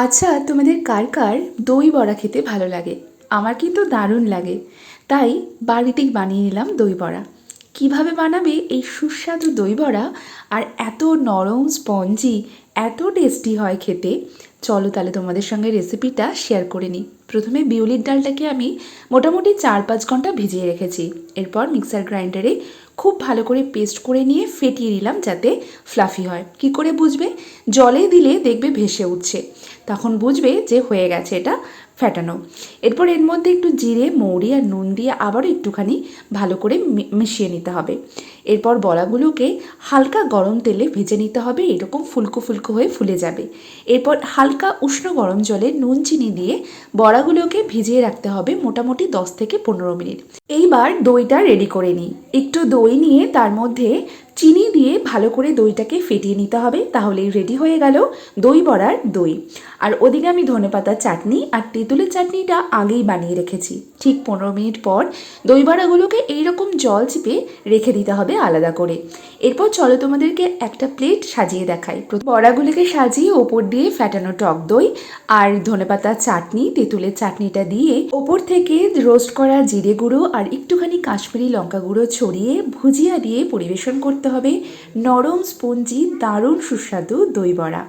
আচ্ছা, তোমাদের কার কার দই বড়া খেতে ভালো লাগে? আমার কিন্তু দারুণ লাগে। তাই বাড়িতেই বানিয়ে নিলাম দই বড়া। কীভাবে বানাবে এই সুস্বাদু দই বড়া আর এত নরম স্পঞ্জি, এত টেস্টি হয় খেতে? চলো তাহলে তোমাদের সঙ্গে রেসিপিটা শেয়ার করে নিই। প্রথমে বিউলির ডালটাকে আমি মোটামুটি 4-5 ঘন্টা ভিজিয়ে রেখেছি। এরপর মিক্সার গ্রাইন্ডারে খুব ভালো করে পেস্ট করে নিয়ে ফেটিয়ে নিলাম যাতে ফ্লাফি হয়। কি করে বুঝবে? জলে দিলে দেখবে ভেসে উঠছে, তখন বুঝবে যে হয়ে গেছে এটা ফেটানো। এরপর এর মধ্যে একটু জিরে, মৌরি আর নুন দিয়ে আবারও একটুখানি ভালো করে মিশিয়ে নিতে হবে। এরপর বড়াগুলোকে হালকা গরম তেলে ভেজে নিতে হবে, এরকম ফুলকো ফুলকো হয়ে ফুলে যাবে। এরপর হালকা উষ্ণ গরম জলে নুন চিনি দিয়ে বড়াগুলোকে ভিজিয়ে রাখতে হবে মোটামুটি 10 থেকে 15 মিনিট। এইবার দইটা রেডি করে নিই। একটু দই নিয়ে তার মধ্যে চিনি দিয়ে ভালো করে দইটাকে ফেটিয়ে নিতে হবে, তাহলেই রেডি হয়ে গেল দই বড়ার দই। আর ওদিকে আমি ধনেপাতার চাটনি আর তেঁতুলের চাটনিটা আগেই বানিয়ে রেখেছি। ঠিক 15 মিনিট পর দই বড়াগুলোকে এইরকম জল চিপে রেখে দিতে হবে আলাদা করে। এরপর চলো তোমাদেরকে একটা প্লেট সাজিয়ে দেখাই। বড়াগুলোকে সাজিয়ে ওপর দিয়ে ফ্যাটানো টক দই আর ধনেপাতার চাটনি, তেঁতুলের চাটনিটা দিয়ে ওপর থেকে রোস্ট করা জিরে গুঁড়ো আর একটুখানি কাশ্মীরি লঙ্কা গুঁড়ো ছড়িয়ে ভুজিয়া দিয়ে পরিবেশন করতে হবে নরম স্পঞ্জি দারুণ সুস্বাদু দই বড়া।